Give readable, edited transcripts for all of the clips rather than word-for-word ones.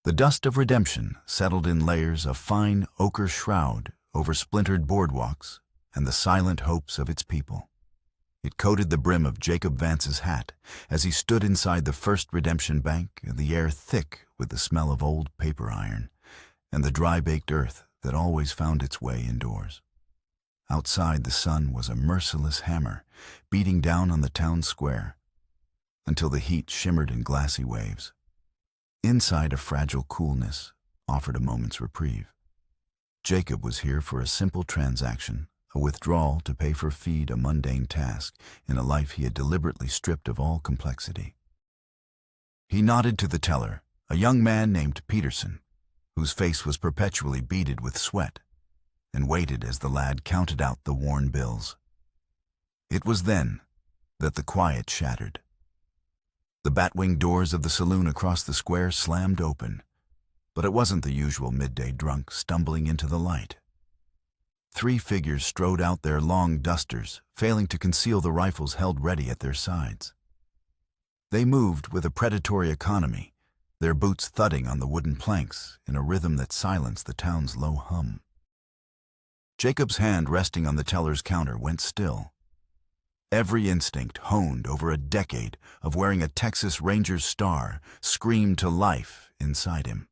The dust of redemption settled in layers of fine ochre shroud over splintered boardwalks and the silent hopes of its people. It coated the brim of Jacob Vance's hat as he stood inside the First Redemption Bank, the air thick with the smell of old paper iron and the dry-baked earth that always found its way indoors. Outside, the sun was a merciless hammer, beating down on the town square until the heat shimmered in glassy waves. Inside, a fragile coolness offered a moment's reprieve. Jacob was here for a simple transaction, a withdrawal to pay for feed, a mundane task in a life he had deliberately stripped of all complexity. He nodded to the teller, a young man named Peterson, whose face was perpetually beaded with sweat, and waited as the lad counted out the worn bills. It was then that the quiet shattered. The bat-wing doors of the saloon across the square slammed open, but it wasn't the usual midday drunk stumbling into the light. 3 figures strode out their long dusters, failing to conceal the rifles held ready at their sides. They moved with a predatory economy, their boots thudding on the wooden planks in a rhythm that silenced the town's low hum. Jacob's hand resting on the teller's counter went still. Every instinct, honed over a decade of wearing a Texas Ranger's star, screamed to life inside him.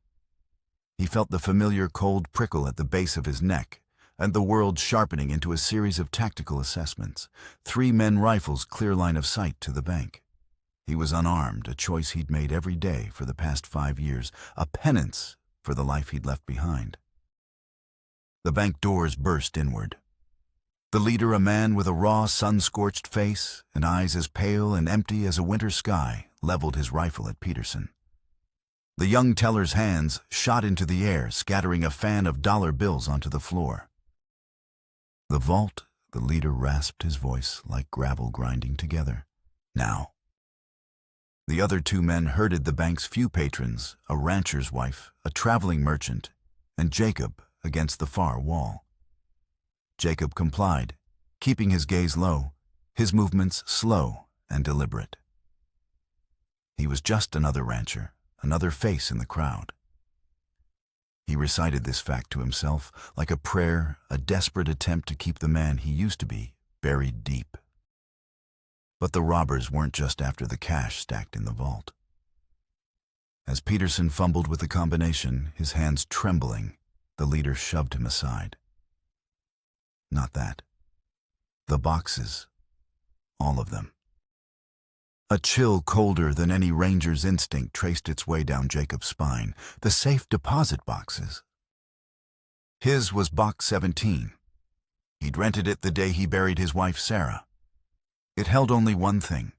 He felt the familiar cold prickle at the base of his neck, and the world sharpening into a series of tactical assessments. 3 men rifles clear line of sight to the bank. He was unarmed, a choice he'd made every day for the past 5 years, a penance for the life he'd left behind. The bank doors burst inward. The leader, a man with a raw, sun-scorched face and eyes as pale and empty as a winter sky, leveled his rifle at Peterson. The young teller's hands shot into the air, scattering a fan of dollar bills onto the floor. The vault, the leader rasped his voice like gravel grinding together. Now. The other 2 men herded the bank's few patrons, a rancher's wife, a traveling merchant, and Jacob against the far wall. Jacob complied, keeping his gaze low, his movements slow and deliberate. He was just another rancher, another face in the crowd. He recited this fact to himself like a prayer, a desperate attempt to keep the man he used to be buried deep. But the robbers weren't just after the cash stacked in the vault. As Peterson fumbled with the combination, his hands trembling, the leader shoved him aside. Not that. The boxes. All of them. A chill colder than any ranger's instinct traced its way down Jacob's spine. The safe deposit boxes. His was box 17. He'd rented it the day he buried his wife, Sarah. It held only one thing.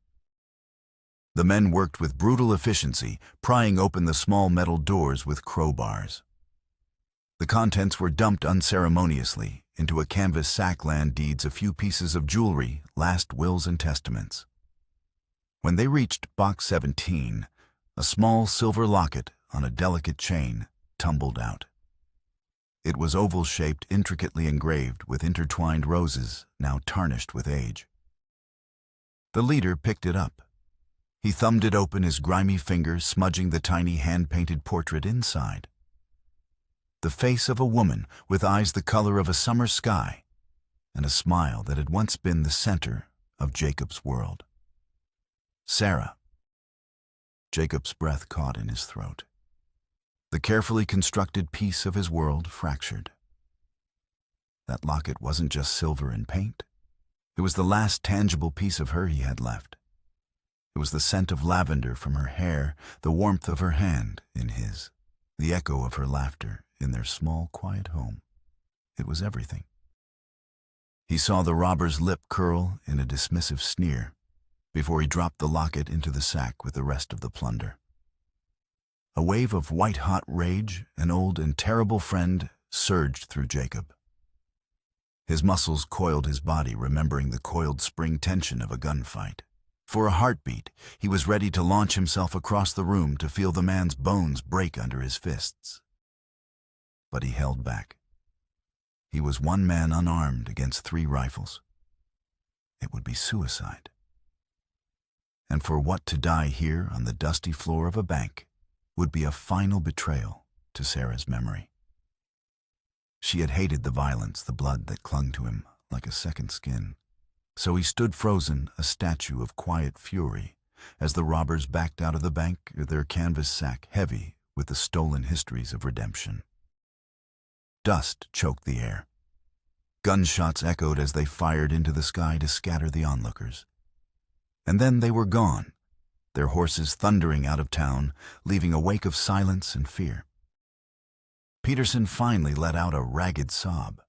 The men worked with brutal efficiency, prying open the small metal doors with crowbars. The contents were dumped unceremoniously into a canvas sack, land deeds, a few pieces of jewelry, last wills and testaments. When they reached box 17, a small silver locket on a delicate chain tumbled out. It was oval-shaped, intricately engraved with intertwined roses, now tarnished with age. The leader picked it up. He thumbed it open, his grimy fingers smudging the tiny hand-painted portrait inside. The face of a woman with eyes the color of a summer sky and a smile that had once been the center of Jacob's world. Sarah. Jacob's breath caught in his throat. The carefully constructed piece of his world fractured. That locket wasn't just silver and paint. It was the last tangible piece of her he had left. It was the scent of lavender from her hair, the warmth of her hand in his, the echo of her laughter in their small, quiet home. It was everything. He saw the robber's lip curl in a dismissive sneer before he dropped the locket into the sack with the rest of the plunder. A wave of white-hot rage, an old and terrible friend, surged through Jacob. His muscles coiled his body, remembering the coiled spring tension of a gunfight. For a heartbeat, he was ready to launch himself across the room to feel the man's bones break under his fists. But he held back. He was one man unarmed against 3 rifles. It would be suicide. And for what to die here on the dusty floor of a bank would be a final betrayal to Sarah's memory. She had hated the violence, the blood that clung to him like a second skin. So he stood frozen, a statue of quiet fury, as the robbers backed out of the bank, their canvas sack heavy with the stolen histories of redemption. Dust choked the air. Gunshots echoed as they fired into the sky to scatter the onlookers. And then they were gone, their horses thundering out of town, leaving a wake of silence and fear. Peterson finally let out a ragged sob.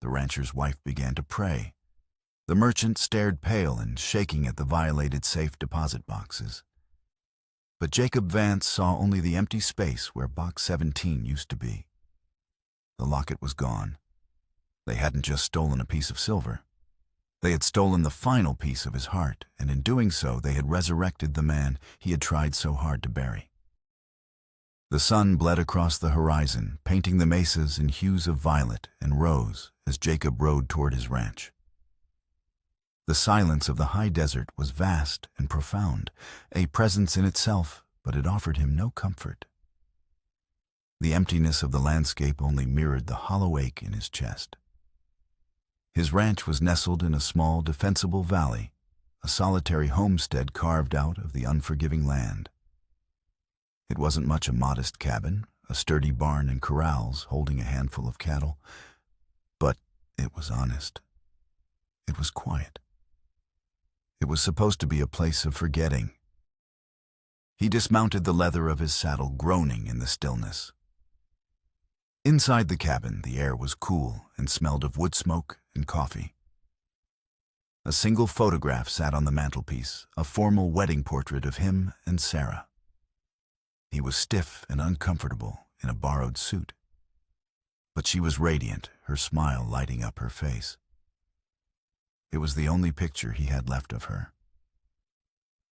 The rancher's wife began to pray. The merchant stared pale and shaking at the violated safe deposit boxes. But Jacob Vance saw only the empty space where box 17 used to be. The locket was gone. They hadn't just stolen a piece of silver. They had stolen the final piece of his heart, and in doing so they had resurrected the man he had tried so hard to bury. The sun bled across the horizon, painting the mesas in hues of violet and rose as Jacob rode toward his ranch. The silence of the high desert was vast and profound, a presence in itself, but it offered him no comfort. The emptiness of the landscape only mirrored the hollow ache in his chest. His ranch was nestled in a small, defensible valley, a solitary homestead carved out of the unforgiving land. It wasn't much a modest cabin, a sturdy barn and corrals holding a handful of cattle, but it was honest. It was quiet. It was supposed to be a place of forgetting. He dismounted the leather of his saddle, groaning in the stillness. Inside the cabin, the air was cool and smelled of wood smoke and coffee. A single photograph sat on the mantelpiece, a formal wedding portrait of him and Sarah. He was stiff and uncomfortable in a borrowed suit, but she was radiant, her smile lighting up her face. It was the only picture he had left of her.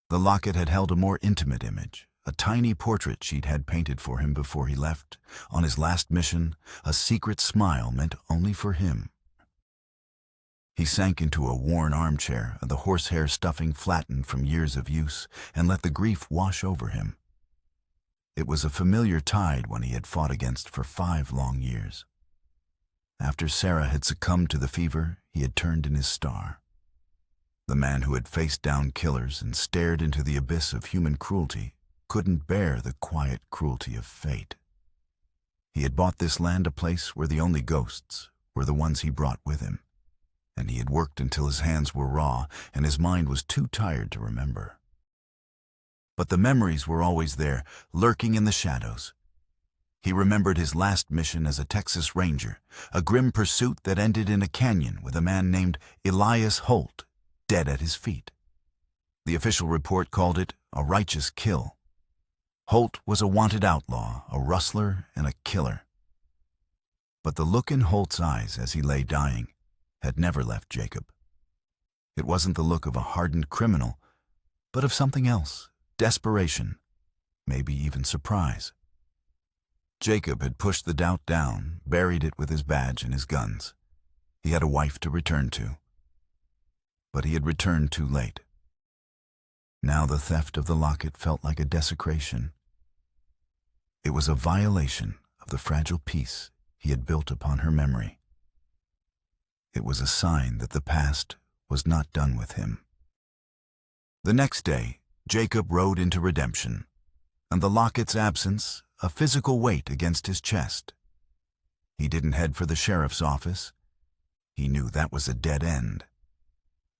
The locket had held a more intimate image, a tiny portrait she'd had painted for him before he left. On his last mission, a secret smile meant only for him. He sank into a worn armchair, the horsehair stuffing flattened from years of use, and let the grief wash over him. It was a familiar tide one he had fought against for 5 long years. After Sarah had succumbed to the fever, he had turned in his star. The man who had faced down killers and stared into the abyss of human cruelty couldn't bear the quiet cruelty of fate. He had bought this land a place where the only ghosts were the ones he brought with him, and he had worked until his hands were raw and his mind was too tired to remember. But the memories were always there, lurking in the shadows. He remembered his last mission as a Texas Ranger, a grim pursuit that ended in a canyon with a man named Elias Holt dead at his feet. The official report called it a righteous kill. Holt was a wanted outlaw, a rustler, and a killer. But the look in Holt's eyes as he lay dying had never left Jacob. It wasn't the look of a hardened criminal, but of something else. Desperation, maybe even surprise. Jacob had pushed the doubt down, buried it with his badge and his guns. He had a wife to return to. But he had returned too late. Now the theft of the locket felt like a desecration. It was a violation of the fragile peace he had built upon her memory. It was a sign that the past was not done with him. The next day, Jacob rode into redemption, and the locket's absence, a physical weight against his chest. He didn't head for the sheriff's office. He knew that was a dead end.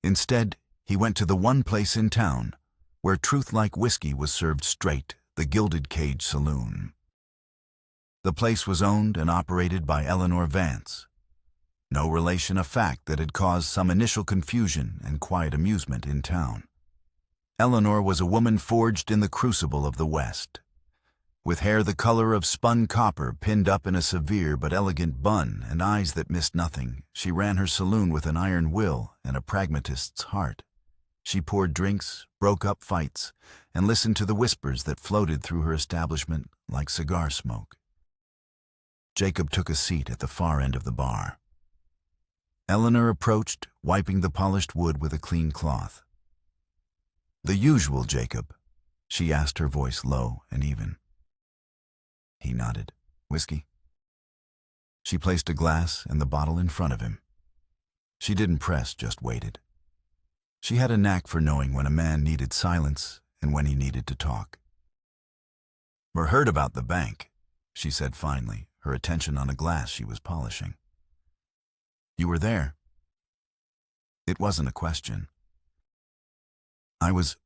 Instead, he went to the one place in town where truth-like whiskey was served straight, the Gilded Cage Saloon. The place was owned and operated by Eleanor Vance. No relation, a fact that had caused some initial confusion and quiet amusement in town. Eleanor was a woman forged in the crucible of the West. With hair the color of spun copper pinned up in a severe but elegant bun and eyes that missed nothing, she ran her saloon with an iron will and a pragmatist's heart. She poured drinks, broke up fights, and listened to the whispers that floated through her establishment like cigar smoke. Jacob took a seat at the far end of the bar. Eleanor approached, wiping the polished wood with a clean cloth. "The usual, Jacob?" she asked, her voice low and even. He nodded. Whiskey? She placed a glass and the bottle in front of him. She didn't press, just waited. She had a knack for knowing when a man needed silence and when he needed to talk. "We heard about the bank," she said finally, her attention on a glass she was polishing. "You were there?" It wasn't a question. "I was—"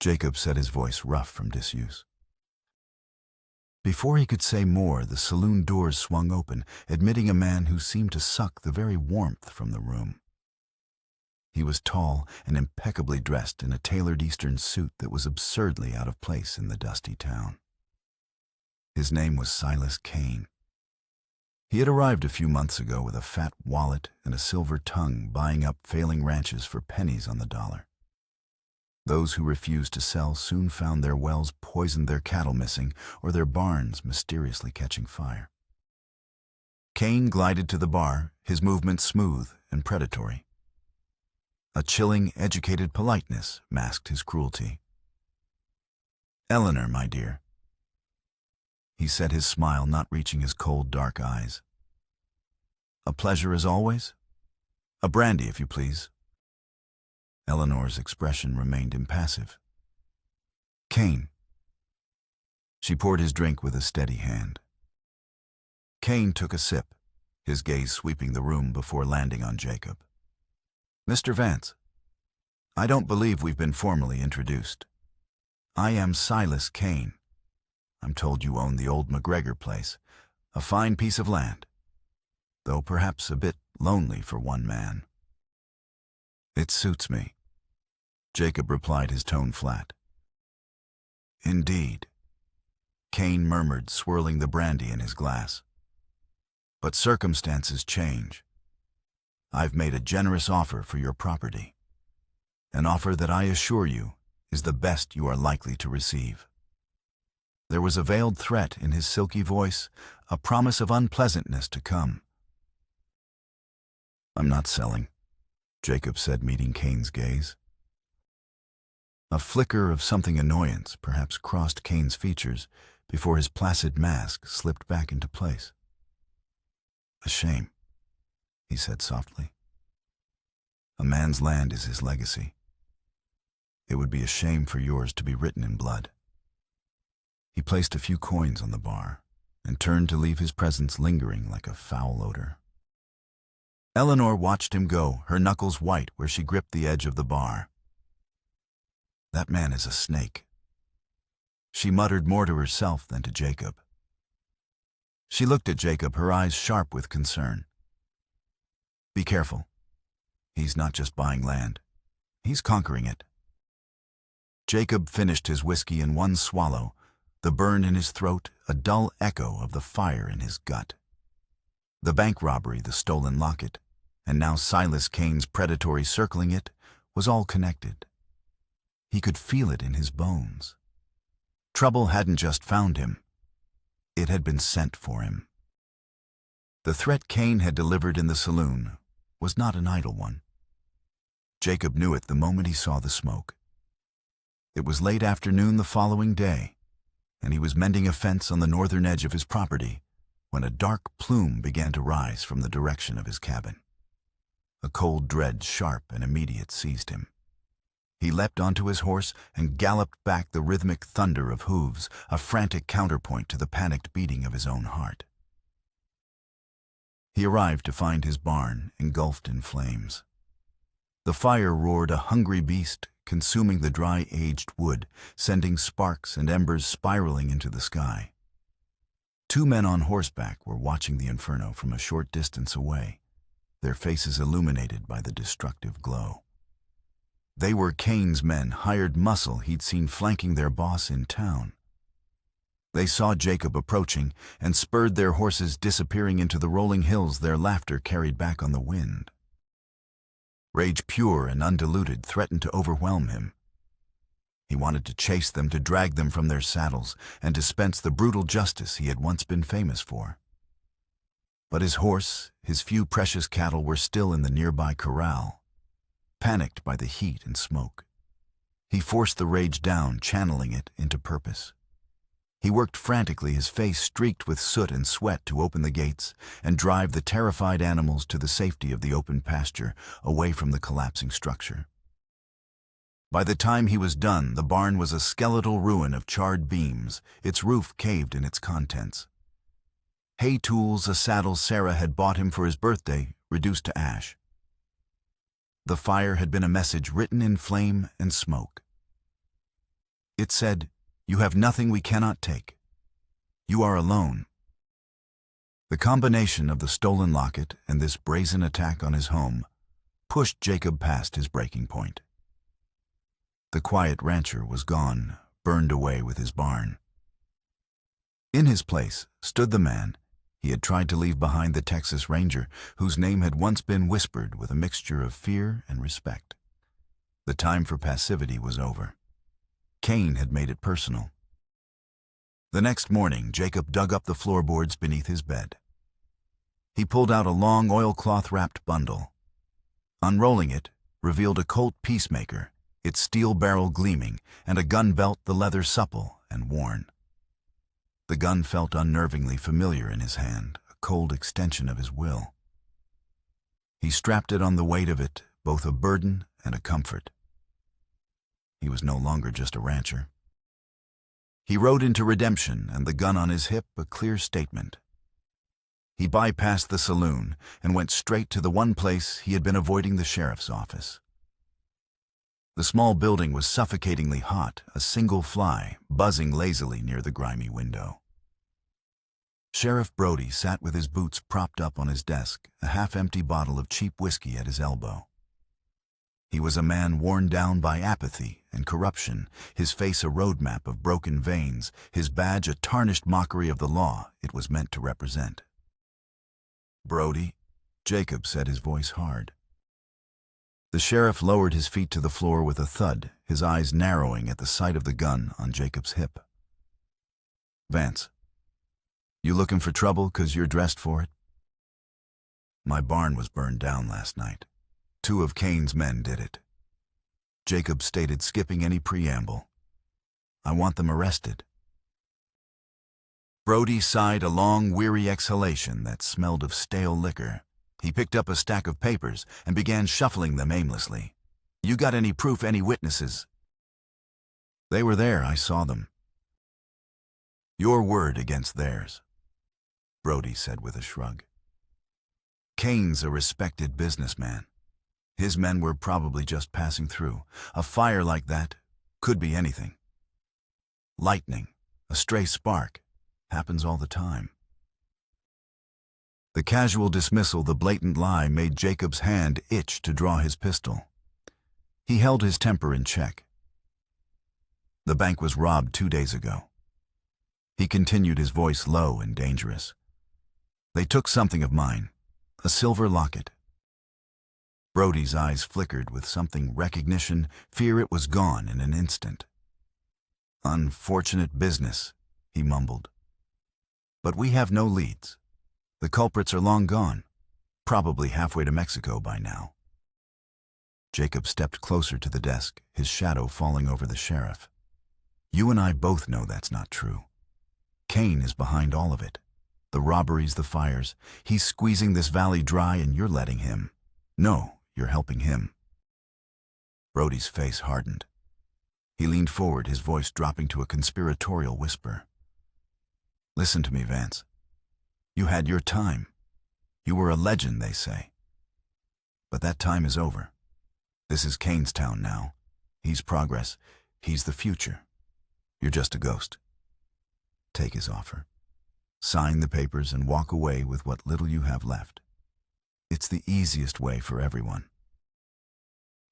Jacob said, his voice rough from disuse. Before he could say more, the saloon doors swung open, admitting a man who seemed to suck the very warmth from the room. He was tall and impeccably dressed in a tailored Eastern suit that was absurdly out of place in the dusty town. His name was Silas Kane. He had arrived a few months ago with a fat wallet and a silver tongue, buying up failing ranches for pennies on the dollar. Those who refused to sell soon found their wells poisoned, their cattle missing, or their barns mysteriously catching fire. Kane glided to the bar, his movements smooth and predatory. A chilling, educated politeness masked his cruelty. "Eleanor, my dear." He said, his smile not reaching his cold, dark eyes. "A pleasure as always. A brandy, if you please." Eleanor's expression remained impassive. "Kane." She poured his drink with a steady hand. Kane took a sip, his gaze sweeping the room before landing on Jacob. "Mr. Vance, I don't believe we've been formally introduced. I am Silas Kane. I'm told you own the old McGregor place, a fine piece of land, though perhaps a bit lonely for one man." "It suits me," Jacob replied, his tone flat. "Indeed," Kane murmured, swirling the brandy in his glass. "But circumstances change. I've made a generous offer for your property, an offer that I assure you is the best you are likely to receive." There was a veiled threat in his silky voice, a promise of unpleasantness to come. "I'm not selling," Jacob said, meeting Kane's gaze. A flicker of something annoyance perhaps crossed Kane's features before his placid mask slipped back into place. "A shame," he said softly. "A man's land is his legacy. It would be a shame for yours to be written in blood." He placed a few coins on the bar and turned to leave his presence lingering like a foul odor. Eleanor watched him go, her knuckles white where she gripped the edge of the bar. "That man is a snake." She muttered more to herself than to Jacob. She looked at Jacob, her eyes sharp with concern. "Be careful. He's not just buying land. He's conquering it." Jacob finished his whiskey in one swallow, the burn in his throat a dull echo of the fire in his gut. The bank robbery, the stolen locket, and now Silas Kane's predatory circling it, was all connected. He could feel it in his bones. Trouble hadn't just found him. It had been sent for him. The threat Kane had delivered in the saloon was not an idle one. Jacob knew it the moment he saw the smoke. It was late afternoon the following day, and he was mending a fence on the northern edge of his property when a dark plume began to rise from the direction of his cabin. A cold dread, sharp and immediate, seized him. He leapt onto his horse and galloped back, the rhythmic thunder of hooves, a frantic counterpoint to the panicked beating of his own heart. He arrived to find his barn engulfed in flames. The fire roared, a hungry beast, consuming the dry, aged wood, sending sparks and embers spiraling into the sky. Two men on horseback were watching the inferno from a short distance away, their faces illuminated by the destructive glow. They were Kane's men, hired muscle he'd seen flanking their boss in town. They saw Jacob approaching and spurred their horses, disappearing into the rolling hills, their laughter carried back on the wind. Rage pure and undiluted threatened to overwhelm him. He wanted to chase them, to drag them from their saddles, and dispense the brutal justice he had once been famous for. But his horse, his few precious cattle were still in the nearby corral, panicked by the heat and smoke. He forced the rage down, channeling it into purpose. He worked frantically, his face streaked with soot and sweat, to open the gates and drive the terrified animals to the safety of the open pasture, away from the collapsing structure. By the time he was done, the barn was a skeletal ruin of charred beams, its roof caved in its contents. Hay tools, a saddle Sarah had bought him for his birthday, reduced to ash. The fire had been a message written in flame and smoke. It said, "You have nothing we cannot take. You are alone." The combination of the stolen locket and this brazen attack on his home pushed Jacob past his breaking point. The quiet rancher was gone, burned away with his barn. In his place stood the man he had tried to leave behind, the Texas Ranger, whose name had once been whispered with a mixture of fear and respect. The time for passivity was over. Cain had made it personal. The next morning, Jacob dug up the floorboards beneath his bed. He pulled out a long oilcloth-wrapped bundle. Unrolling it, revealed a Colt Peacemaker, its steel barrel gleaming, and a gun belt, the leather supple and worn. The gun felt unnervingly familiar in his hand, a cold extension of his will. He strapped it on the weight of it, both a burden and a comfort. He was no longer just a rancher. He rode into redemption, and the gun on his hip a clear statement. He bypassed the saloon and went straight to the one place he had been avoiding, the sheriff's office. The small building was suffocatingly hot, a single fly buzzing lazily near the grimy window. Sheriff Brody sat with his boots propped up on his desk, a half-empty bottle of cheap whiskey at his elbow. He was a man worn down by apathy and corruption, his face a roadmap of broken veins, his badge a tarnished mockery of the law it was meant to represent. "Brody," Jacob said, his voice hard. The sheriff lowered his feet to the floor with a thud, his eyes narrowing at the sight of the gun on Jacob's hip. "Vance, you looking for trouble 'cause you're dressed for it?" "My barn was burned down last night. 2 of Cain's men did it," Jacob stated, skipping any preamble. "I want them arrested." Brody sighed a long, weary exhalation that smelled of stale liquor. He picked up a stack of papers and began shuffling them aimlessly. "You got any proof, any witnesses?" "They were there, I saw them." "Your word against theirs," Brody said with a shrug. "Cain's a respected businessman. His men were probably just passing through. A fire like that could be anything. Lightning, a stray spark, happens all the time." The casual dismissal, the blatant lie, made Jacob's hand itch to draw his pistol. He held his temper in check. "The bank was robbed 2 days ago." He continued, his voice low and dangerous. "They took something of mine, a silver locket." Brody's eyes flickered with something recognition, fear. It was gone in an instant. "Unfortunate business," he mumbled. "But we have no leads. The culprits are long gone, probably halfway to Mexico by now." Jacob stepped closer to the desk, his shadow falling over the sheriff. "You and I both know that's not true. Cain is behind all of it. The robberies, the fires. He's squeezing this valley dry, and you're letting him. No, you're helping him." Brody's face hardened. He leaned forward, his voice dropping to a conspiratorial whisper. "Listen to me, Vance. You had your time. You were a legend, they say. But that time is over. This is Cain's town now. He's progress. He's the future. You're just a ghost. Take his offer. Sign the papers and walk away with what little you have left. It's the easiest way for everyone."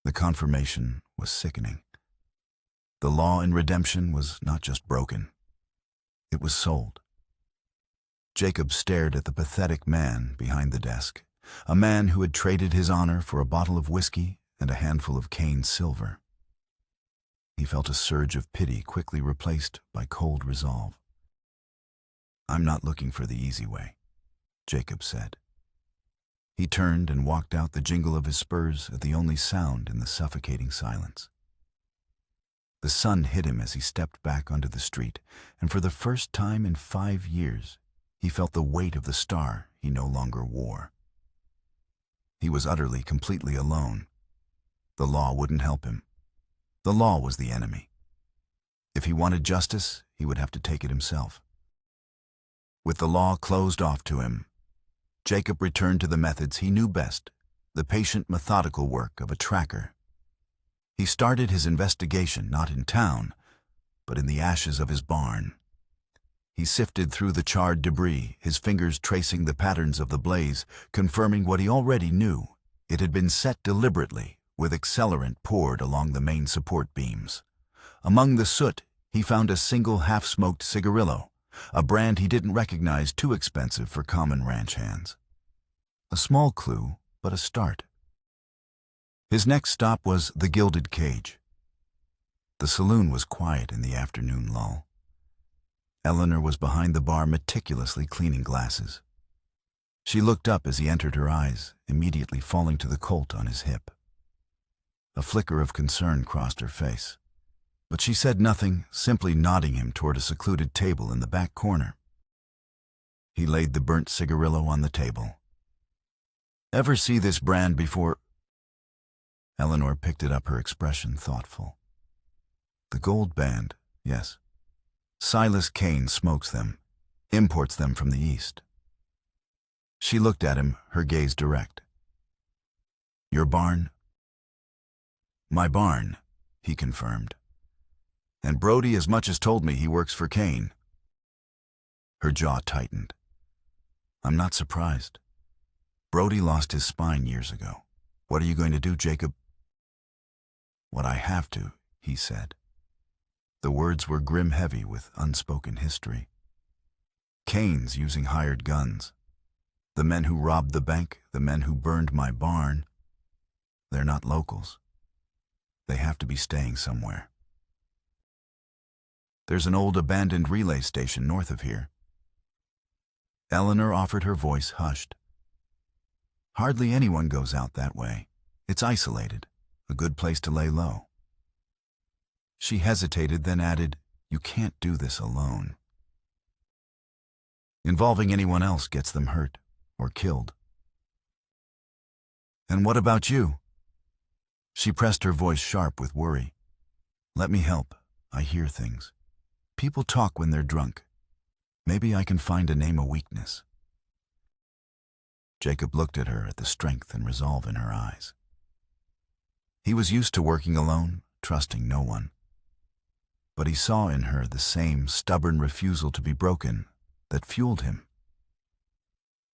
The confirmation was sickening. The law in redemption was not just broken. It was sold. Jacob stared at the pathetic man behind the desk, a man who had traded his honor for a bottle of whiskey and a handful of Cain's silver. He felt a surge of pity quickly replaced by cold resolve. "I'm not looking for the easy way," Jacob said. He turned and walked out, the jingle of his spurs the only sound in the suffocating silence. The sun hit him as he stepped back onto the street, and for the first time in 5 years, he felt the weight of the star he no longer wore. He was utterly, completely alone. The law wouldn't help him. The law was the enemy. If he wanted justice, he would have to take it himself. With the law closed off to him, Jacob returned to the methods he knew best, the patient, methodical work of a tracker. He started his investigation not in town, but in the ashes of his barn. He sifted through the charred debris, his fingers tracing the patterns of the blaze, confirming what he already knew. It had been set deliberately, with accelerant poured along the main support beams. Among the soot, he found a single half-smoked cigarillo, a brand he didn't recognize, too expensive for common ranch hands. A small clue, but a start. His next stop was the Gilded Cage. The saloon was quiet in the afternoon lull. Eleanor was behind the bar meticulously cleaning glasses. She looked up as he entered, her eyes immediately falling to the Colt on his hip. A flicker of concern crossed her face, but she said nothing, simply nodding him toward a secluded table in the back corner. He laid the burnt cigarillo on the table. "Ever see this brand before?" Eleanor picked it up, her expression thoughtful. "The Gold Band, yes. Silas Kane smokes them, imports them from the East." She looked at him, her gaze direct. "Your barn?" "My barn," he confirmed. "And Brody as much as told me he works for Kane." Her jaw tightened. "I'm not surprised. Brody lost his spine years ago. What are you going to do, Jacob?" "What I have to," he said. The words were grim-heavy with unspoken history. "Kane's using hired guns. The men who robbed the bank, the men who burned my barn, they're not locals. They have to be staying somewhere. There's an old abandoned relay station north of here." Eleanor offered, her voice hushed. "Hardly anyone goes out that way. It's isolated, a good place to lay low." She hesitated, then added, "You can't do this alone. Involving anyone else gets them hurt or killed." "And what about you?" She pressed, her voice sharp with worry. "Let me help. I hear things. People talk when they're drunk. Maybe I can find a name of weakness." Jacob looked at her, at the strength and resolve in her eyes. He was used to working alone, trusting no one. But he saw in her the same stubborn refusal to be broken that fueled him.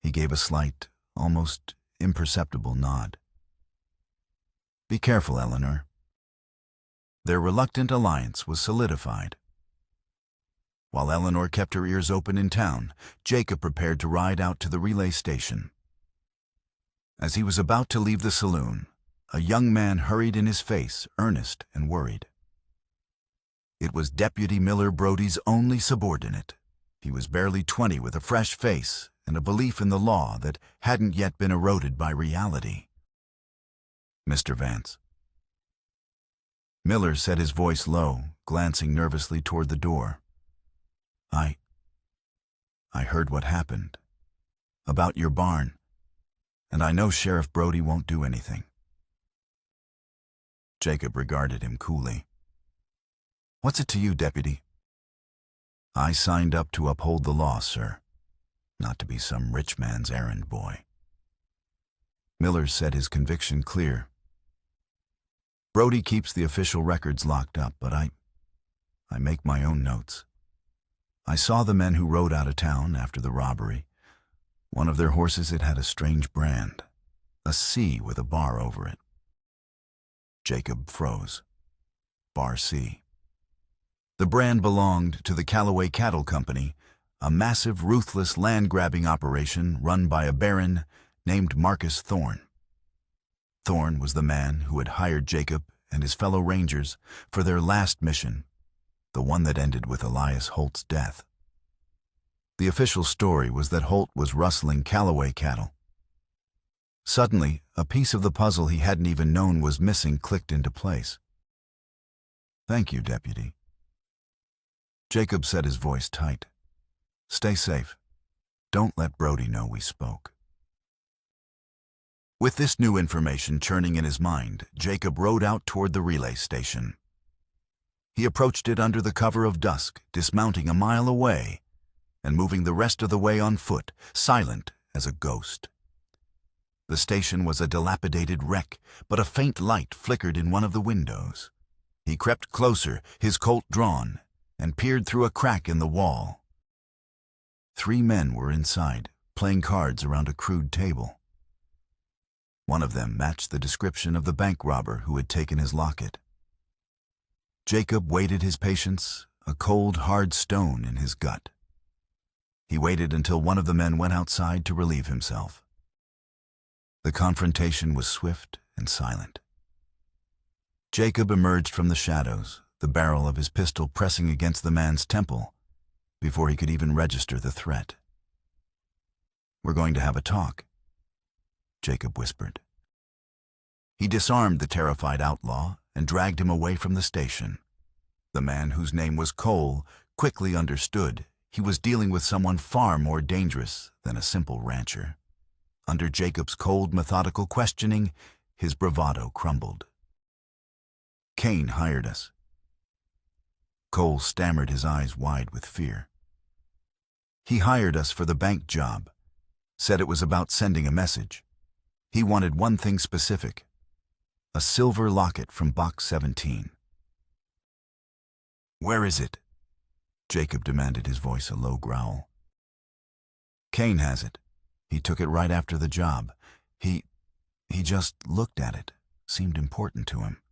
He gave a slight, almost imperceptible nod. "Be careful, Eleanor." Their reluctant alliance was solidified. While Eleanor kept her ears open in town, Jacob prepared to ride out to the relay station. As he was about to leave the saloon, a young man hurried in his face, earnest and worried. It was Deputy Miller, Brody's only subordinate. He was barely 20, with a fresh face and a belief in the law that hadn't yet been eroded by reality. "Mr. Vance." Miller said, his voice low, glancing nervously toward the door. I heard what happened. About your barn. And I know Sheriff Brody won't do anything." Jacob regarded him coolly. "What's it to you, Deputy?" "I signed up to uphold the law, sir, not to be some rich man's errand boy." Miller said, his conviction clear. "Brody keeps the official records locked up, but I make my own notes. I saw the men who rode out of town after the robbery. One of their horses, it had a strange brand, a C with a bar over it." Jacob froze. Bar C. The brand belonged to the Callaway Cattle Company, a massive, ruthless land-grabbing operation run by a baron named Marcus Thorne. Thorne was the man who had hired Jacob and his fellow rangers for their last mission, the one that ended with Elias Holt's death. The official story was that Holt was rustling Callaway cattle. Suddenly, a piece of the puzzle he hadn't even known was missing clicked into place. "Thank you, Deputy." Jacob set his voice tight. "Stay safe. Don't let Brody know we spoke." With this new information churning in his mind, Jacob rode out toward the relay station. He approached it under the cover of dusk, dismounting a mile away and moving the rest of the way on foot, silent as a ghost. The station was a dilapidated wreck, but a faint light flickered in one of the windows. He crept closer, his Colt drawn, and peered through a crack in the wall. 3 men were inside, playing cards around a crude table. One of them matched the description of the bank robber who had taken his locket. Jacob waited his patience, a cold, hard stone in his gut. He waited until one of the men went outside to relieve himself. The confrontation was swift and silent. Jacob emerged from the shadows, the barrel of his pistol pressing against the man's temple, before he could even register the threat. "We're going to have a talk," Jacob whispered. He disarmed the terrified outlaw and dragged him away from the station. The man, whose name was Cole, quickly understood he was dealing with someone far more dangerous than a simple rancher. Under Jacob's cold, methodical questioning, his bravado crumbled. "Kane hired us." Cole stammered, his eyes wide with fear. "He hired us for the bank job. Said it was about sending a message. He wanted one thing specific: a silver locket from Box 17. "Where is it?" Jacob demanded, his voice a low growl. "Kane has it. He took it right after the job. He just looked at it. Seemed important to him."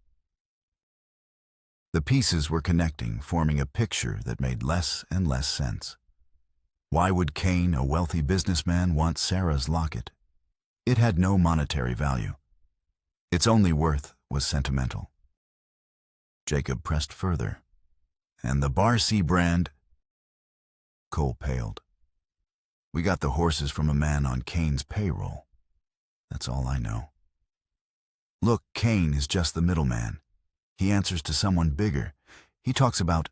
The pieces were connecting, forming a picture that made less and less sense. Why would Kane, a wealthy businessman, want Sarah's locket? It had no monetary value. Its only worth was sentimental. Jacob pressed further. "And the Bar C brand?" Cole paled. "We got the horses from a man on Kane's payroll. That's all I know. Look, Kane is just the middleman. He answers to someone bigger. He talks about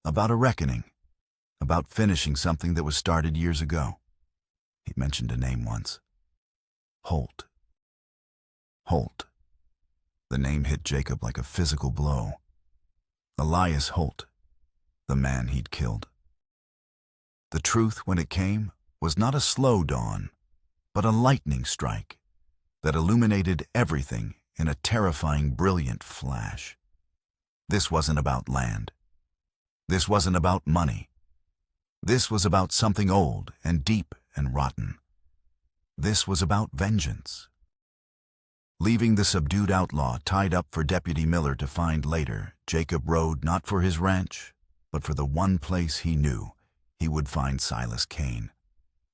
a reckoning, about finishing something that was started years ago." He mentioned a name once. Holt. Holt. The name hit Jacob like a physical blow. Elias Holt, the man he'd killed. The truth, when it came, was not a slow dawn, but a lightning strike that illuminated everything in a terrifying, brilliant flash. This wasn't about land. This wasn't about money. This was about something old and deep and rotten. This was about vengeance. Leaving the subdued outlaw tied up for Deputy Miller to find later, Jacob rode not for his ranch, but for the one place he knew he would find Silas Kane.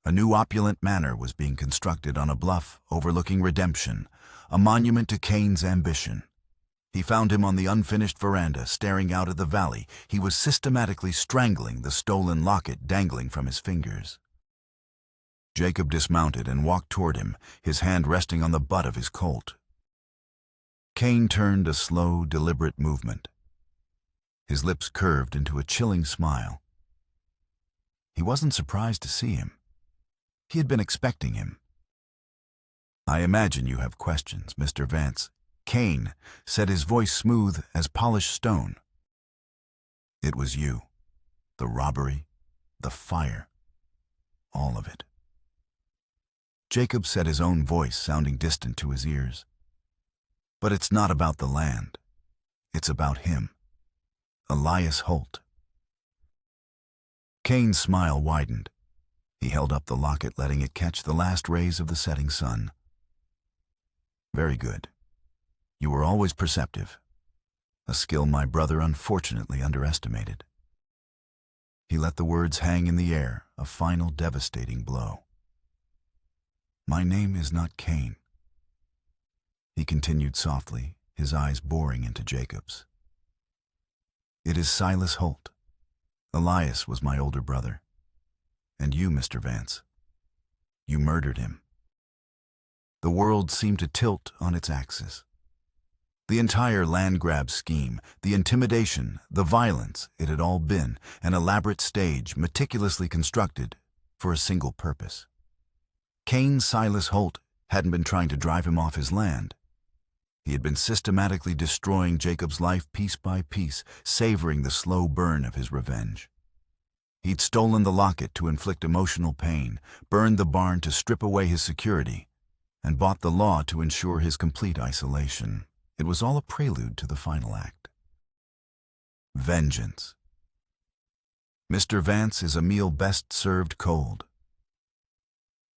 A new opulent manor was being constructed on a bluff overlooking Redemption, a monument to Kane's ambition. He found him on the unfinished veranda, staring out at the valley. He was systematically strangling the stolen locket dangling from his fingers. Jacob dismounted and walked toward him, his hand resting on the butt of his Colt. Kane turned, a slow, deliberate movement. His lips curved into a chilling smile. He wasn't surprised to see him. He had been expecting him. "I imagine you have questions, Mr. Vance." Kane said, his voice smooth as polished stone. "It was you. The robbery, the fire, all of it." Jacob said, his own voice sounding distant to his ears. "But it's not about the land. It's about him. Elias Holt." Kane's smile widened. He held up the locket, letting it catch the last rays of the setting sun. "Very good. You were always perceptive, a skill my brother unfortunately underestimated." He let the words hang in the air, a final devastating blow. "My name is not Kane," he continued softly, his eyes boring into Jacob's. "It is Silas Holt. Elias was my older brother. And you, Mr. Vance, you murdered him." The world seemed to tilt on its axis. The entire land grab scheme, the intimidation, the violence, it had all been an elaborate stage meticulously constructed for a single purpose. Cain Silas Holt hadn't been trying to drive him off his land. He had been systematically destroying Jacob's life piece by piece, savoring the slow burn of his revenge. He'd stolen the locket to inflict emotional pain, burned the barn to strip away his security, and bought the law to ensure his complete isolation. It was all a prelude to the final act. Vengeance. Mr. Vance is a meal best served cold.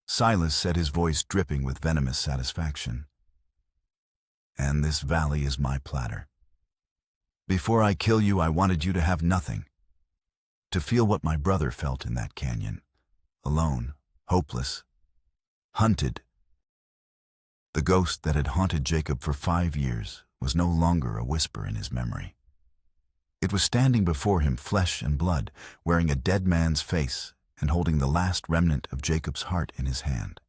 Silas said, his voice dripping with venomous satisfaction. And this valley is my platter. Before I kill you, I wanted you to have nothing. To feel what my brother felt in that canyon. Alone, hopeless, hunted. The ghost that had haunted Jacob for 5 years was no longer a whisper in his memory. It was standing before him, flesh and blood, wearing a dead man's face and holding the last remnant of Jacob's heart in his hand.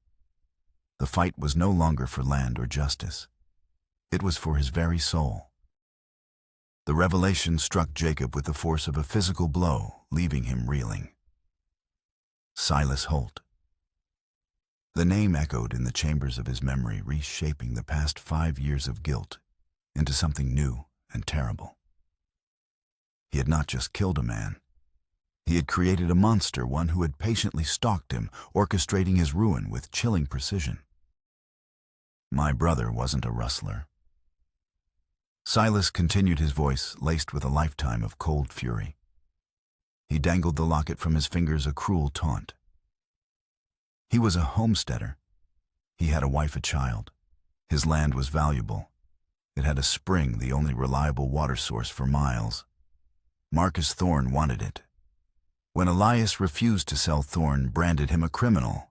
The fight was no longer for land or justice. It was for his very soul. The revelation struck Jacob with the force of a physical blow, leaving him reeling. Silas Holt. The name echoed in the chambers of his memory, reshaping the past 5 years of guilt into something new and terrible. He had not just killed a man. He had created a monster, one who had patiently stalked him, orchestrating his ruin with chilling precision. My brother wasn't a rustler. Silas continued, his voice laced with a lifetime of cold fury. He dangled the locket from his fingers, a cruel taunt. He was a homesteader. He had a wife, a child. His land was valuable. It had a spring, the only reliable water source for miles. Marcus Thorne wanted it. When Elias refused to sell, Thorne branded him a criminal.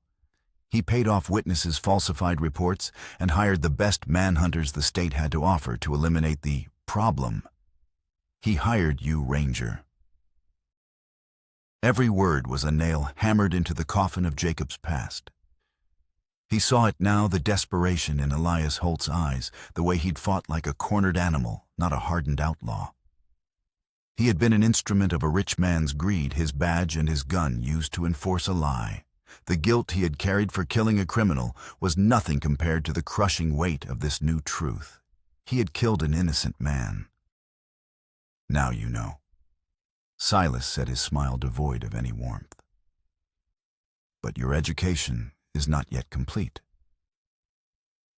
He paid off witnesses, falsified reports, and hired the best manhunters the state had to offer to eliminate the problem. He hired you, Ranger. Every word was a nail hammered into the coffin of Jacob's past. He saw it now, the desperation in Elias Holt's eyes, the way he'd fought like a cornered animal, not a hardened outlaw. He had been an instrument of a rich man's greed, his badge and his gun used to enforce a lie. The guilt he had carried for killing a criminal was nothing compared to the crushing weight of this new truth. He had killed an innocent man. Now you know. Silas said, his smile devoid of any warmth. But your education is not yet complete.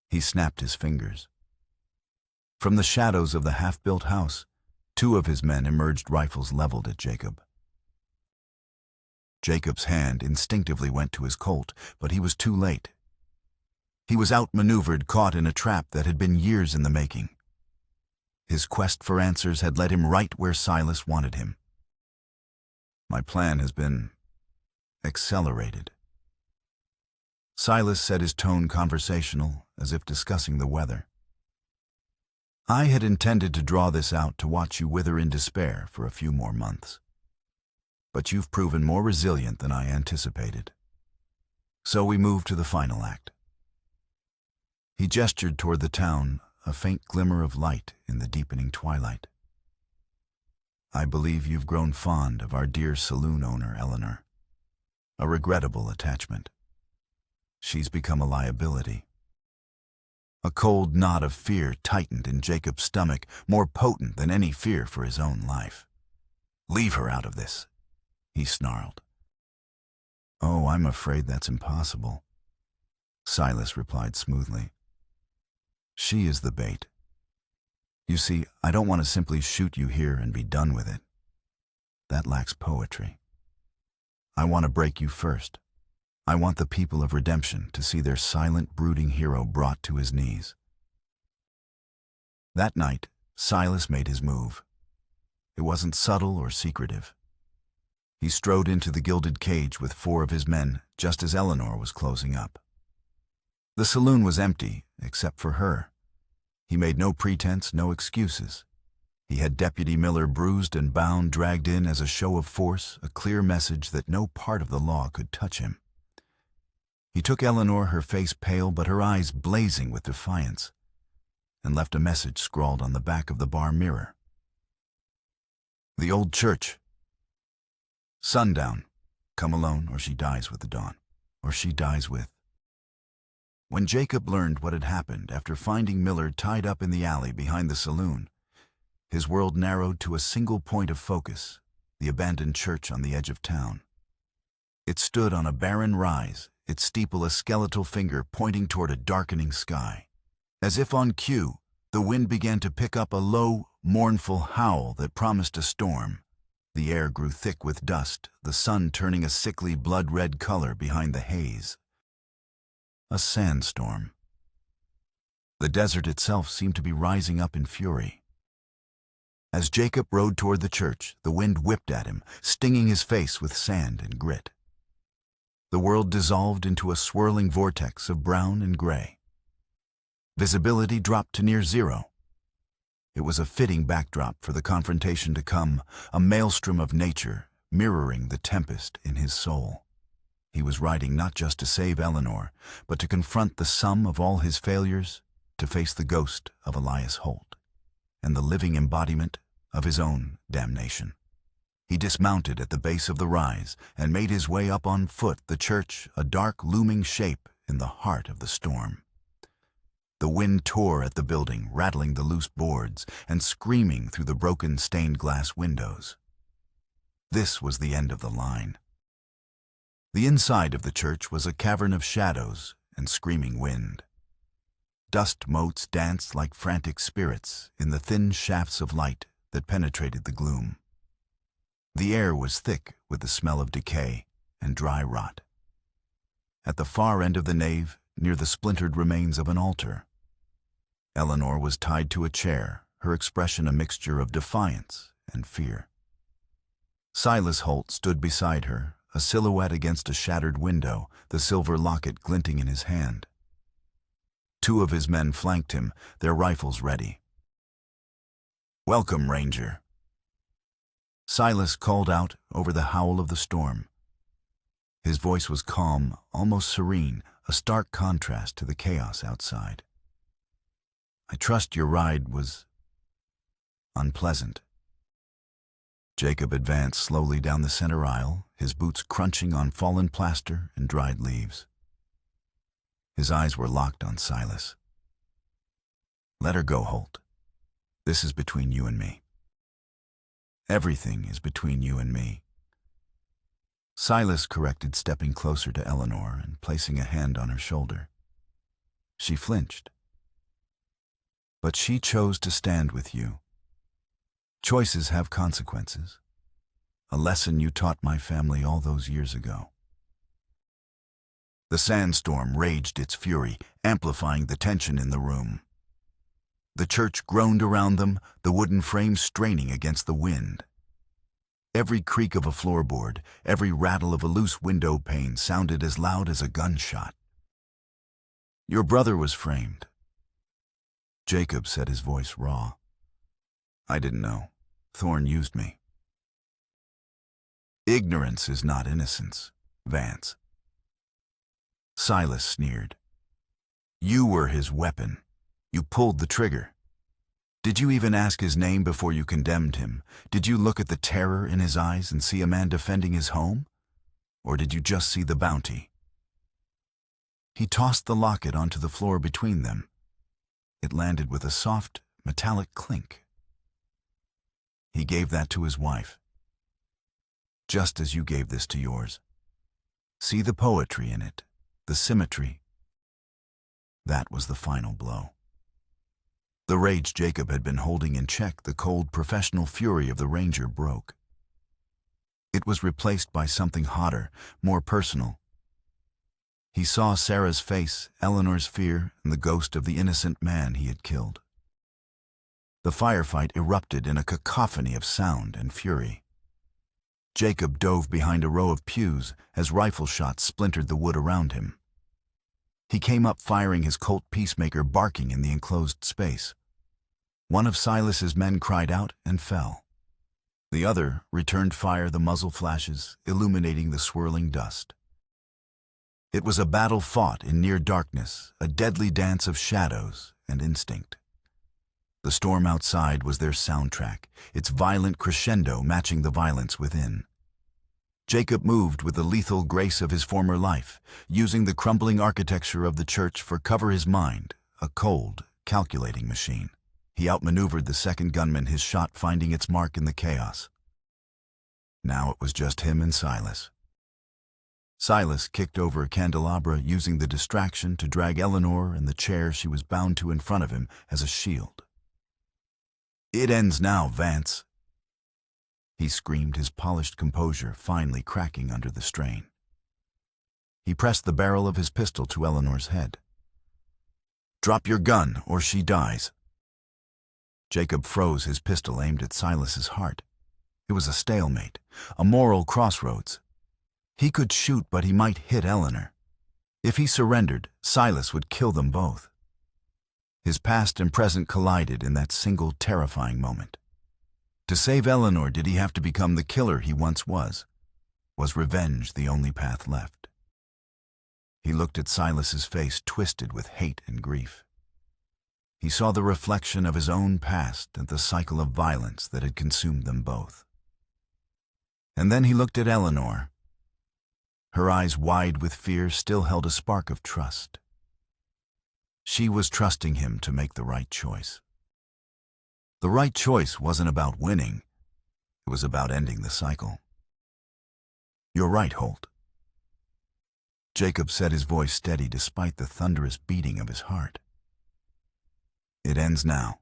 He snapped his fingers. From the shadows of the half-built house, 2 of his men emerged, rifles leveled at Jacob. Jacob's hand instinctively went to his Colt, but he was too late. He was outmaneuvered, caught in a trap that had been years in the making. His quest for answers had led him right where Silas wanted him. My plan has been accelerated. Silas said, his tone conversational, as if discussing the weather. I had intended to draw this out to watch you wither in despair for a few more months. But you've proven more resilient than I anticipated. So we moved to the final act. He gestured toward the town, a faint glimmer of light in the deepening twilight. I believe you've grown fond of our dear saloon owner, Eleanor. A regrettable attachment. She's become a liability. A cold knot of fear tightened in Jacob's stomach, more potent than any fear for his own life. Leave her out of this, he snarled. Oh, I'm afraid that's impossible, Silas replied smoothly. She is the bait. You see, I don't want to simply shoot you here and be done with it. That lacks poetry. I want to break you first. I want the people of Redemption to see their silent, brooding hero brought to his knees. That night, Silas made his move. It wasn't subtle or secretive. He strode into the gilded cage with 4 of his men, just as Eleanor was closing up. The saloon was empty, except for her. He made no pretense, no excuses. He had Deputy Miller bruised and bound, dragged in as a show of force, a clear message that no part of the law could touch him. He took Eleanor, her face pale but her eyes blazing with defiance. and left a message scrawled on the back of the bar mirror. The old church. Sundown. Come alone, or she dies with the dawn. Or she dies with. When Jacob learned what had happened after finding Millard tied up in the alley behind the saloon, his world narrowed to a single point of focus, the abandoned church on the edge of town. It stood on a barren rise, its steeple a skeletal finger pointing toward a darkening sky. As if on cue, the wind began to pick up a low, mournful howl that promised a storm. The air grew thick with dust, the sun turning a sickly blood-red color behind the haze. A sandstorm. The desert itself seemed to be rising up in fury. As Jacob rode toward the church, the wind whipped at him, stinging his face with sand and grit. The world dissolved into a swirling vortex of brown and gray. Visibility dropped to near zero. It was a fitting backdrop for the confrontation to come, a maelstrom of nature mirroring the tempest in his soul. He was riding not just to save Eleanor, but to confront the sum of all his failures, to face the ghost of Elias Holt, and the living embodiment of his own damnation. He dismounted at the base of the rise and made his way up on foot, the church a dark looming shape in the heart of the storm. The wind tore at the building, rattling the loose boards and screaming through the broken stained glass windows. This was the end of the line. The inside of the church was a cavern of shadows and screaming wind. Dust motes danced like frantic spirits in the thin shafts of light that penetrated the gloom. The air was thick with the smell of decay and dry rot. At the far end of the nave, near the splintered remains of an altar, Eleanor was tied to a chair, her expression a mixture of defiance and fear. Silas Holt stood beside her, a silhouette against a shattered window, the silver locket glinting in his hand. Two of his men flanked him, their rifles ready. "Welcome, Ranger," Silas called out over the howl of the storm. His voice was calm, almost serene, a stark contrast to the chaos outside. "I trust your ride was unpleasant." Jacob advanced slowly down the center aisle, his boots crunching on fallen plaster and dried leaves. His eyes were locked on Silas. "Let her go, Holt. This is between you and me. Everything is between you and me." Silas corrected, stepping closer to Eleanor and placing a hand on her shoulder. She flinched. "But she chose to stand with you. Choices have consequences. A lesson you taught my family all those years ago." The sandstorm raged its fury, amplifying the tension in the room. The church groaned around them, the wooden frame straining against the wind. Every creak of a floorboard, every rattle of a loose window pane sounded as loud as a gunshot. "Your brother was framed." Jacob said, his voice raw. "I didn't know. Thorne used me." "Ignorance is not innocence, Vance." Silas sneered. "You were his weapon. You pulled the trigger. Did you even ask his name before you condemned him? Did you look at the terror in his eyes and see a man defending his home? Or did you just see the bounty?" He tossed the locket onto the floor between them. It landed with a soft, metallic clink. "He gave that to his wife. Just as you gave this to yours. See the poetry in it, the symmetry." That was the final blow. The rage Jacob had been holding in check, the cold, professional fury of the Ranger broke. It was replaced by something hotter, more personal. He saw Sarah's face, Eleanor's fear, and the ghost of the innocent man he had killed. The firefight erupted in a cacophony of sound and fury. Jacob dove behind a row of pews as rifle shots splintered the wood around him. He came up firing his Colt Peacemaker, barking in the enclosed space. One of Silas's men cried out and fell. The other returned fire, the muzzle flashes illuminating the swirling dust. It was a battle fought in near darkness, a deadly dance of shadows and instinct. The storm outside was their soundtrack, its violent crescendo matching the violence within. Jacob moved with the lethal grace of his former life, using the crumbling architecture of the church for cover his mind, a cold, calculating machine. He outmaneuvered the second gunman, his shot finding its mark in the chaos. Now it was just him and Silas. Silas kicked over a candelabra, using the distraction to drag Eleanor and the chair she was bound to in front of him as a shield. "It ends now, Vance," he screamed, his polished composure finally cracking under the strain. He pressed the barrel of his pistol to Eleanor's head. "Drop your gun, or she dies." Jacob froze, his pistol aimed at Silas's heart. It was a stalemate, a moral crossroads. He could shoot, but he might hit Eleanor. If he surrendered, Silas would kill them both. His past and present collided in that single terrifying moment. To save Eleanor, did he have to become the killer he once was? Was revenge the only path left? He looked at Silas's face, twisted with hate and grief. He saw the reflection of his own past and the cycle of violence that had consumed them both. And then he looked at Eleanor. Her eyes, wide with fear, still held a spark of trust. She was trusting him to make the right choice. The right choice wasn't about winning. It was about ending the cycle. "You're right, Holt." Jacob said, his voice steady despite the thunderous beating of his heart. "It ends now."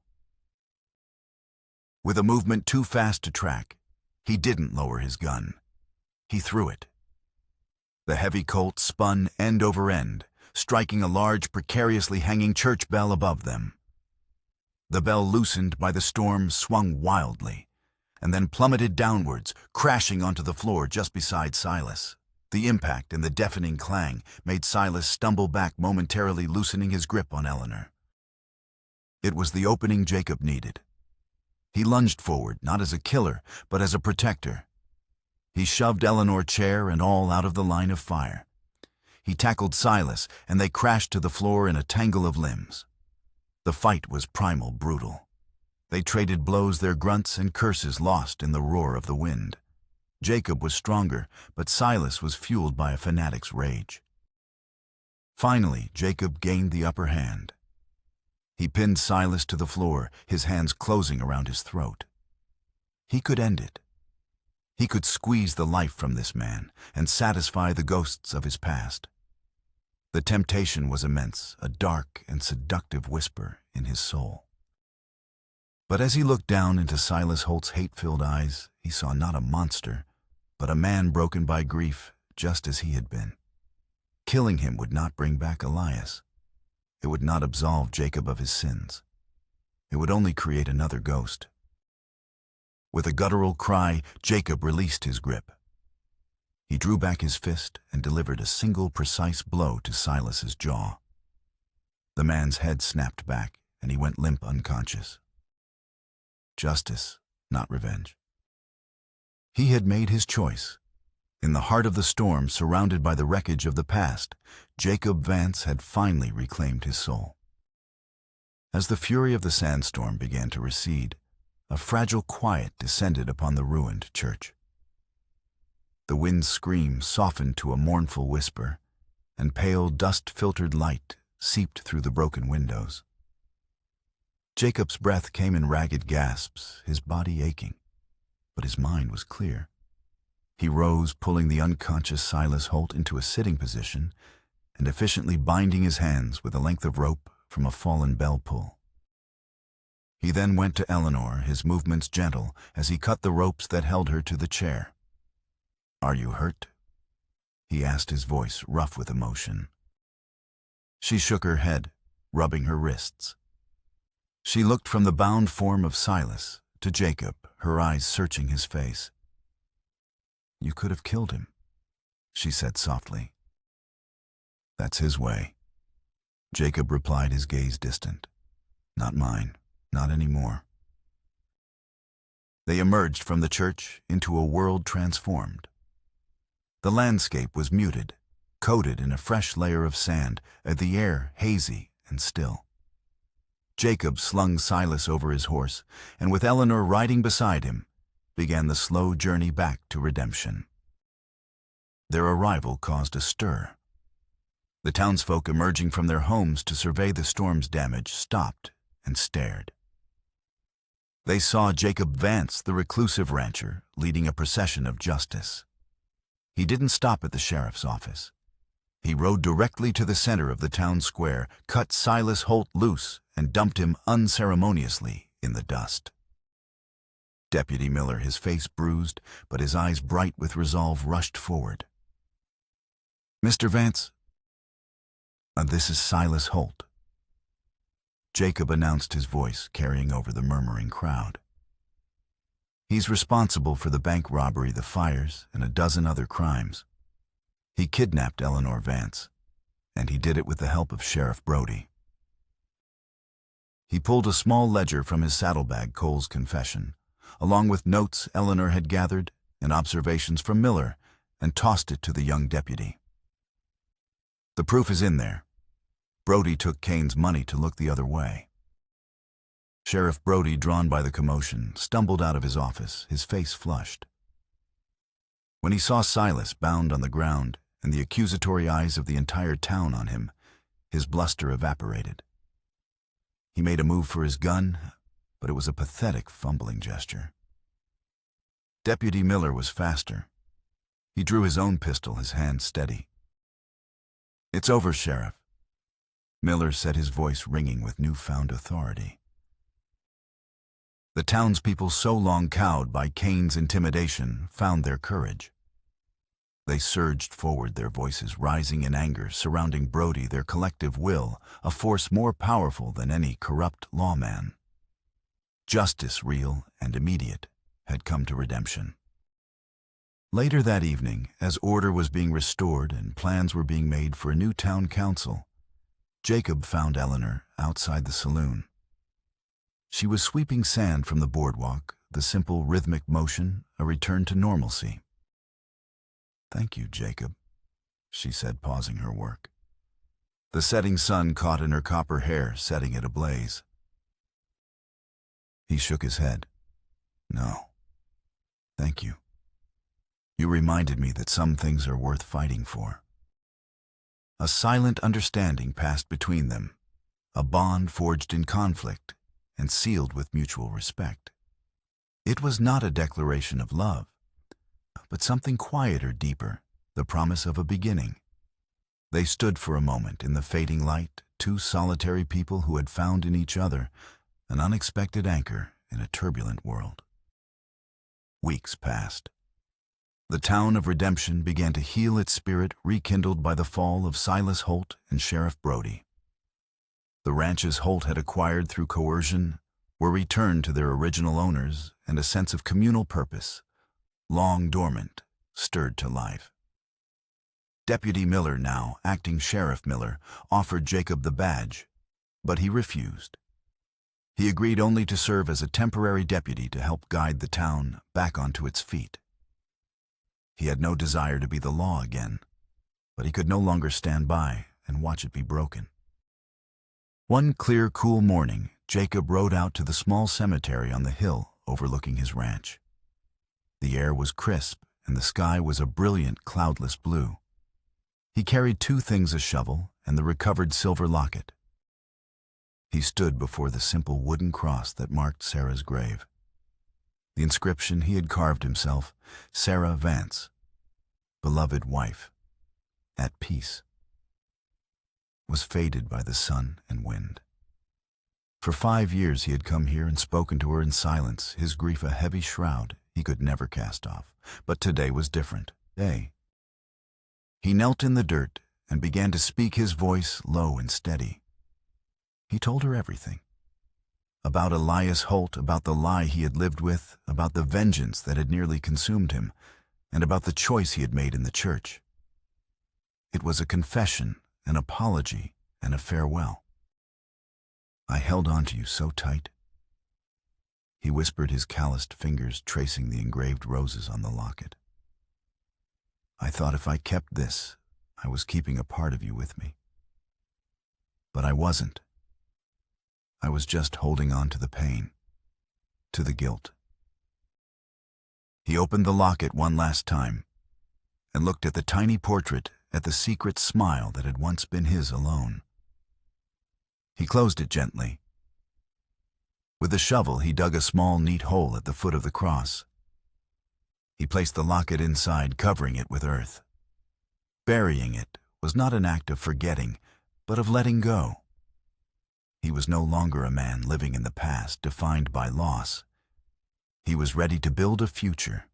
With a movement too fast to track, he didn't lower his gun. He threw it. The heavy Colt spun end over end, striking a large, precariously hanging church bell above them. The bell, loosened by the storm, swung wildly, and then plummeted downwards, crashing onto the floor just beside Silas. The impact and the deafening clang made Silas stumble back, momentarily loosening his grip on Eleanor. It was the opening Jacob needed. He lunged forward, not as a killer, but as a protector. He shoved Eleanor, chair and all, out of the line of fire. He tackled Silas, and they crashed to the floor in a tangle of limbs. The fight was primal, brutal. They traded blows, their grunts and curses lost in the roar of the wind. Jacob was stronger, but Silas was fueled by a fanatic's rage. Finally, Jacob gained the upper hand. He pinned Silas to the floor, his hands closing around his throat. He could end it. He could squeeze the life from this man and satisfy the ghosts of his past. The temptation was immense, a dark and seductive whisper in his soul. But as he looked down into Silas Holt's hate-filled eyes, he saw not a monster, but a man broken by grief, just as he had been. Killing him would not bring back Elias. It would not absolve Jacob of his sins. It would only create another ghost. With a guttural cry, Jacob released his grip. He drew back his fist and delivered a single precise blow to Silas's jaw. The man's head snapped back, and he went limp, unconscious. Justice, not revenge. He had made his choice. In the heart of the storm, surrounded by the wreckage of the past, Jacob Vance had finally reclaimed his soul. As the fury of the sandstorm began to recede, a fragile quiet descended upon the ruined church. The wind's scream softened to a mournful whisper, and pale, dust-filtered light seeped through the broken windows. Jacob's breath came in ragged gasps, his body aching, but his mind was clear. He rose, pulling the unconscious Silas Holt into a sitting position and efficiently binding his hands with a length of rope from a fallen bell pull. He then went to Eleanor, his movements gentle as he cut the ropes that held her to the chair. "Are you hurt?" he asked, his voice rough with emotion. She shook her head, rubbing her wrists. She looked from the bound form of Silas to Jacob, her eyes searching his face. "You could have killed him," she said softly. "That's his way," Jacob replied, his gaze distant. "Not mine, not anymore." They emerged from the church into a world transformed. The landscape was muted, coated in a fresh layer of sand, the air hazy and still. Jacob slung Silas over his horse, and with Eleanor riding beside him, began the slow journey back to redemption. Their arrival caused a stir. The townsfolk emerging from their homes to survey the storm's damage stopped and stared. They saw Jacob Vance, the reclusive rancher, leading a procession of justice. He didn't stop at the sheriff's office. He rode directly to the center of the town square, cut Silas Holt loose, and dumped him unceremoniously in the dust. Deputy Miller, his face bruised, but his eyes bright with resolve, rushed forward. "Mr. Vance, this is Silas Holt." Jacob announced, his voice carrying over the murmuring crowd. "He's responsible for the bank robbery, the fires, and a dozen other crimes. He kidnapped Eleanor Vance, and he did it with the help of Sheriff Brody." He pulled a small ledger from his saddlebag, Cole's confession, along with notes Eleanor had gathered and observations from Miller, and tossed it to the young deputy. "The proof is in there. Brody took Kane's money to look the other way." Sheriff Brody, drawn by the commotion, stumbled out of his office, his face flushed. When he saw Silas bound on the ground and the accusatory eyes of the entire town on him, his bluster evaporated. He made a move for his gun, but it was a pathetic, fumbling gesture. Deputy Miller was faster. He drew his own pistol, his hand steady. "It's over, Sheriff." Miller said, his voice ringing with newfound authority. The townspeople, so long cowed by Kane's intimidation, found their courage. They surged forward, their voices rising in anger, surrounding Brody, their collective will, a force more powerful than any corrupt lawman. Justice, real and immediate, had come to redemption. Later that evening, as order was being restored and plans were being made for a new town council, Jacob found Eleanor outside the saloon. She was sweeping sand from the boardwalk, the simple rhythmic motion a return to normalcy. "Thank you, Jacob," she said, pausing her work. The setting sun caught in her copper hair, setting it ablaze. He shook his head. "No, thank you. You reminded me that some things are worth fighting for." A silent understanding passed between them, a bond forged in conflict and sealed with mutual respect. It was not a declaration of love, but something quieter, deeper, the promise of a beginning. They stood for a moment in the fading light, two solitary people who had found in each other an unexpected anchor in a turbulent world. Weeks passed. The town of Redemption began to heal its spirit, rekindled by the fall of Silas Holt and Sheriff Brody. The ranches Holt had acquired through coercion were returned to their original owners, and a sense of communal purpose, long dormant, stirred to life. Deputy Miller, now acting Sheriff Miller, offered Jacob the badge, but he refused. He agreed only to serve as a temporary deputy to help guide the town back onto its feet. He had no desire to be the law again, but he could no longer stand by and watch it be broken. One clear, cool morning, Jacob rode out to the small cemetery on the hill overlooking his ranch. The air was crisp, and the sky was a brilliant, cloudless blue. He carried two things: a shovel and the recovered silver locket. He stood before the simple wooden cross that marked Sarah's grave. The inscription he had carved himself, "Sarah Vance, beloved wife, at peace," was faded by the sun and wind. For 5 years he had come here and spoken to her in silence, his grief a heavy shroud he could never cast off. But today was different. He knelt in the dirt and began to speak, his voice low and steady. He told her everything. About Elias Holt, about the lie he had lived with, about the vengeance that had nearly consumed him, and about the choice he had made in the church. It was a confession, an apology, and a farewell. "I held on to you so tight," he whispered, his calloused fingers tracing the engraved roses on the locket. "I thought if I kept this, I was keeping a part of you with me. But I wasn't. I was just holding on to the pain, to the guilt. He opened the locket one last time and looked at the tiny portrait, at the secret smile that had once been his alone. He closed it gently. With a shovel, he dug a small, neat hole at the foot of the cross. He placed the locket inside, covering it with earth. Burying it was not an act of forgetting, but of letting go. He was no longer a man living in the past, defined by loss. He was ready to build a future.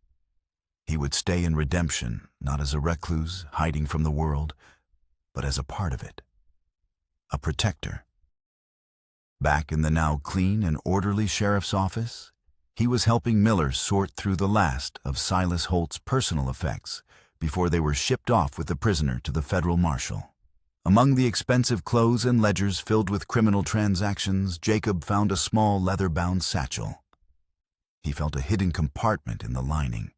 He would stay in redemption, not as a recluse hiding from the world, but as a part of it. A protector. Back in the now clean and orderly sheriff's office, he was helping Miller sort through the last of Silas Holt's personal effects before they were shipped off with the prisoner to the federal marshal. Among the expensive clothes and ledgers filled with criminal transactions, Jacob found a small leather-bound satchel. He felt a hidden compartment in the lining.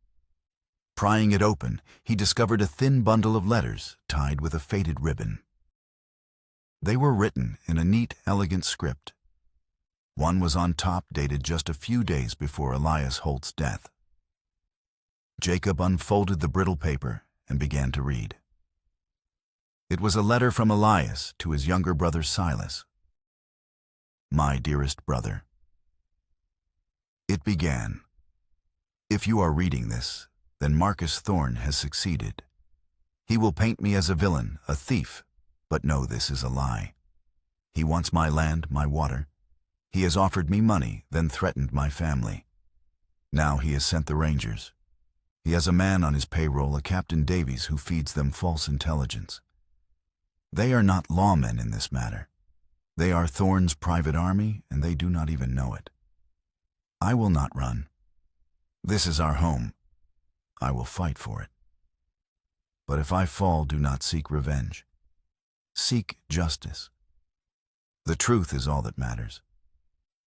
Prying it open, he discovered a thin bundle of letters tied with a faded ribbon. They were written in a neat, elegant script. One was on top, dated just a few days before Elias Holt's death. Jacob unfolded the brittle paper and began to read. It was a letter from Elias to his younger brother Silas. My dearest brother. It began, if you are reading this, then Marcus Thorne has succeeded. He will paint me as a villain, a thief, but no, this is a lie. He wants my land, my water. He has offered me money, then threatened my family. Now he has sent the Rangers. He has a man on his payroll, a Captain Davies, who feeds them false intelligence. They are not lawmen in this matter. They are Thorne's private army, and they do not even know it. I will not run. This is our home. I will fight for it. But if I fall, do not seek revenge. Seek justice. The truth is all that matters.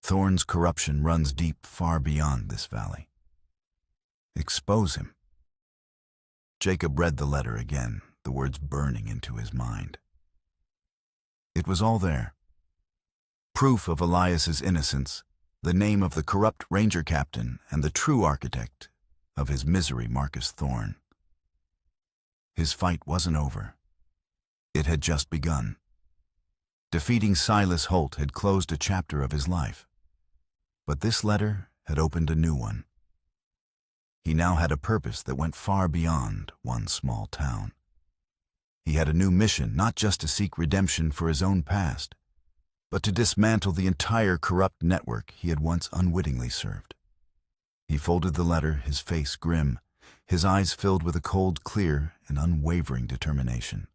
Thorne's corruption runs deep, far beyond this valley. Expose him. Jacob read the letter again, the words burning into his mind. It was all there. Proof of Elias's innocence, the name of the corrupt ranger captain and the true architect of his misery, Marcus Thorne. His fight wasn't over. It had just begun. Defeating Silas Holt had closed a chapter of his life. But this letter had opened a new one. He now had a purpose that went far beyond one small town. He had a new mission, not just to seek redemption for his own past, but to dismantle the entire corrupt network he had once unwittingly served. He folded the letter, his face grim, his eyes filled with a cold, clear, and unwavering determination.